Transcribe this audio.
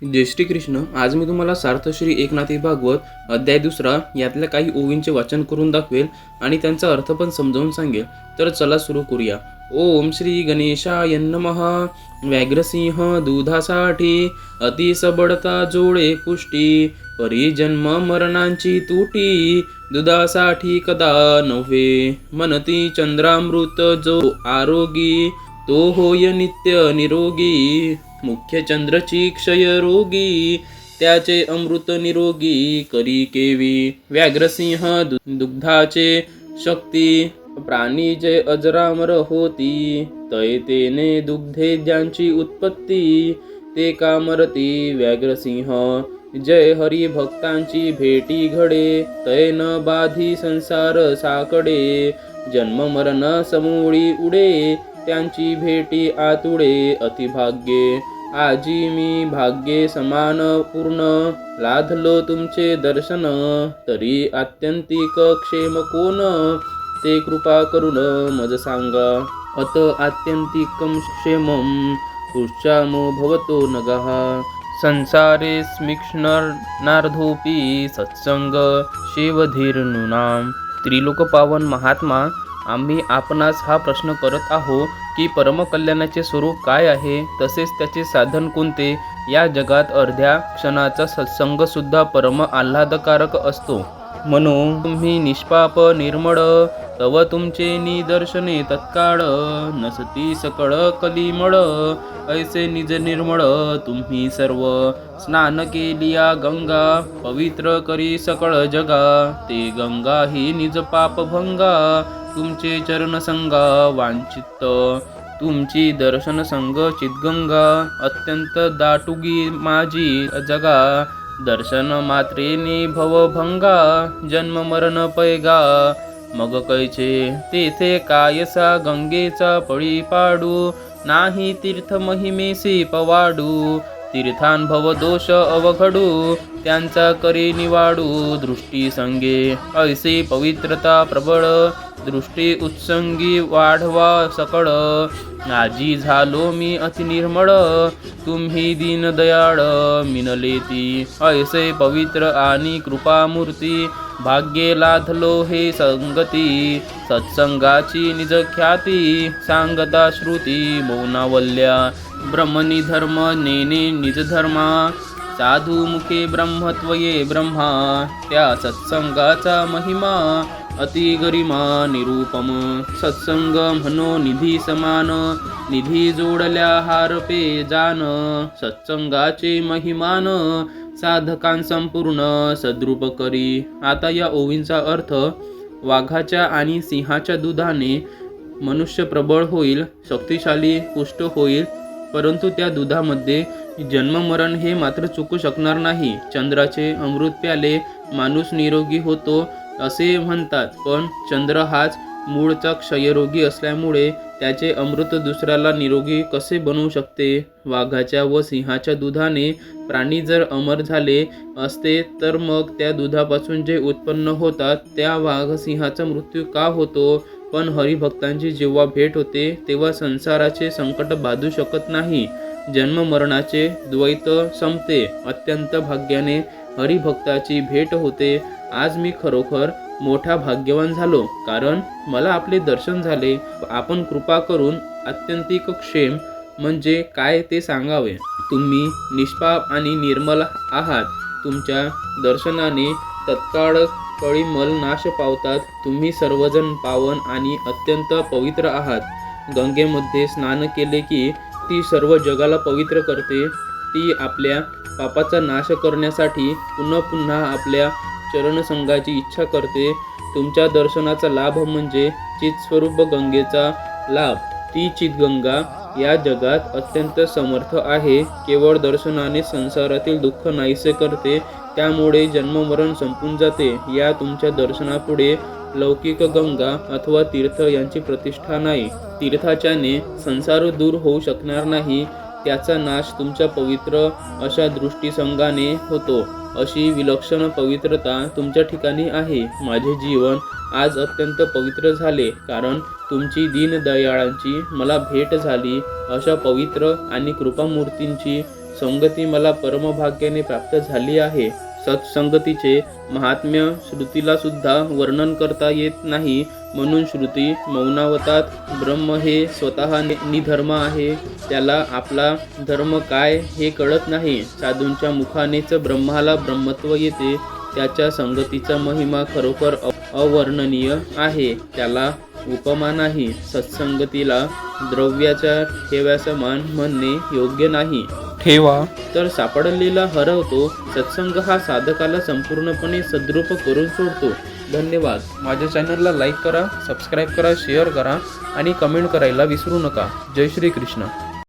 जय श्री कृष्ण. आज मी तुम्हाला सार्थ श्री एकनाथी भागवत अध्याय 2 यातल्या काही ओवींचे वाचन करून दाखवेल आणि त्यांचा अर्थ पण समजावून सांगेल. तर चला सुरू करूया. ओम श्री गणेशाय नमः. व्याघ्रसिंह दुधासाठी अति सबडता जोडे पुष्टी, परी जन्म मरणांची तुटी, दुधासाठी कदा नव्हे. मनती चंद्रामृत जो आरोगी, तो होय नित्य निरोगी. मुख्य चंद्रची क्षय रोगी, त्याचे अमृत निरोगी करी केवी. व्याघ्रसिंह दुग्धाचे शक्ती, प्राणी जे अजरामर होती, तैतेने दुग्धे ज्यांची उत्पत्ती, ते कामरती व्याघ्रसिंह. जय हरी भक्तांची भेटी घडे, तै न बाधी संसार साकडे. जन्म मरण समूळी उडे, त्यांची भेटी आतुडे अतिभाग्ये. आजी मी भाग्ये समान पूर्ण, लाधलो तुमचे दर्शन, तरी आत्यंतिक क्षेम कोण, ते कृपा करून मज सांगा. अत आत्यंतिकं क्षेमं पुष्यामो भवतो नगः. संसारे स्मिक्ष्णनार्धोपी सत्संग शिवधीर्नूनाम. त्रिलोकपावन महात्मा, आम्ही आपणास हा प्रश्न करत आहो की परमकल्याणाचे स्वरूप काय आहे, तसेच त्याचे साधन कोणते. या जगात अर्ध्या क्षणाचा सत्संग सुद्धा परम आल्हादकारक असतो. म्हणून तुम्ही निष्पाप निर्मळ, तव तुमचे निदर्शने तत्काळ. नसती सकळ कलिमळ, ऐसे निज निर्मळ तुम्ही सर्व. स्नान केलिया गंगा, पवित्र करी सकळ जगा, ते गंगा ही निज पाप भंगा. तुमचे चरण संगा वांछित, तुमची दर्शन संग चितगंगा. अत्यंत दाटुगी माझी जगा, दर्शन मात्रेने भवभंगा. जन्म मरण पैगा, मग कैचे तेथे कायसा गंगेचा पळी पाडू. नाही तीर्थ महिमेसी पवाडू, तीर्थानुभव दोष अवघडू. त्यांचा करी निवाडू दृष्टी संगे, ऐसे पवित्रता प्रबळ. दृष्टी उत्संगी वाढवा सकळ, आजी झालो मी अति निर्मळ. तुम्ही दीनदयाळ मिनलेती, ऐसे पवित्र आणि कृपामूर्ती. भाग्ये लाधलो हे संगती, सत्संगाची निज ख्याती. सांगता श्रुती मौनावल्या, ब्रह्मनि धर्म नेने निज धर्मा. साधू मुखे ब्रह्मत्वये ब्रह्मा, त्या सत्संगाचा महिमा. अति गरिमा निरूपम, सत्संग म्हणो निधी समान. निधी जोडल्या हारपे जान, सत्संगाचे महिमान. साधकां संपूर्ण सद्रूप करी. आता या ओवींचा अर्थ. वाघाच्या आणि सिंहाच्या दुधाने मनुष्य प्रबळ होईल, शक्तिशाली, पुष्ट होईल, परंतु त्या दुधामध्ये जन्म मरण हे मात्र चुकू शकणार नाही. चंद्राचे अमृत प्याले माणूस निरोगी होतो असे म्हणतात, पण चंद्र हाच मूळचा क्षयरोगी असल्यामुळे त्याचे अमृत दुसऱ्याला निरोगी कसे बनवू शकते. वाघाच्या व सिंहाच्या दुधाने प्राणी जर अमर झाले असते, तर मग त्या दुधापासून जे उत्पन्न होतात त्या वाघ सिंहाचा मृत्यू का होतो. पण हरिभक्तांची जेव्हा भेट होते तेव्हा संसाराचे संकट बाधू शकत नाही. जन्म मरणाचे द्वैत संपते. अत्यंत भाग्याने हरिभक्ताची भेट होते. आज मी खरोखर मोठा भाग्यवान झालो, कारण मला आपले दर्शन झाले. आपण कृपा करून आत्यंतिक क्षेम म्हणजे काय ते सांगावे. तुम्ही निष्पाप आणि निर्मल आहात. तुमच्या दर्शनाने तत्काळ कळीमल नाश पावतात. तुम्ही सर्वजण पावन आणि अत्यंत पवित्र आहात. गंगेमध्ये स्नान केले की ती सर्व जगाला पवित्र करते. ती आपल्या पापाचा नाश करण्यासाठी पुन्हा पुन्हा आपल्या चरणसंगाची इच्छा करते. तुमच्या दर्शनाचा लाभ म्हणजे चितस्वरूप गंगेचा लाभ. ती चितगंगा या जगात अत्यंत समर्थ आहे. केवळ दर्शनाने संसारातील दुःख नाहीसे करते. त्यामुळे जन्ममरण संपून जाते. या तुमच्या दर्शनापुढे लौकिक गंगा अथवा तीर्थ यांची प्रतिष्ठा नाही. तीर्थाच्याने संसार दूर होऊ शकणार नाही. त्याचा नाश तुमच्या पवित्र अशा दृष्टीसंगाने होतो. अशी विलक्षण पवित्रता तुमच्या ठिकाणी आहे. माझे जीवन आज अत्यंत पवित्र झाले, कारण तुमची दीनदयाळांची मला भेट झाली. अशा पवित्र आणि कृपामूर्तींची संगती मला परमभाग्याने प्राप्त झाली आहे. सत्संगतीचे महात्म्य श्रुतीला सुद्धा वर्णन करता येत नाही, म्हणून श्रुती मौनावतात. ब्रह्म हे स्वतः निधर्म आहे, त्याला आपला धर्म काय हे कळत नाही. साधूंच्या मुखानेच ब्रह्माला ब्रह्मत्व येते. त्याच्या संगतीचा महिमा खरोखर अवर्णनीय आहे, त्याला उपमा नाही. सत्संगतीला द्रव्याच्या ठेव्यासमान म्हणणे योग्य नाही. ठेवा तर सापडलेला हरवतो, सत्संग हा साधकाला संपूर्णपणे सद्रूप करून सोडतो. धन्यवाद. माझ्या चॅनलला लाईक करा, सबस्क्राईब करा, शेअर करा आणि कमेंट करायला विसरू नका. जय श्री कृष्ण.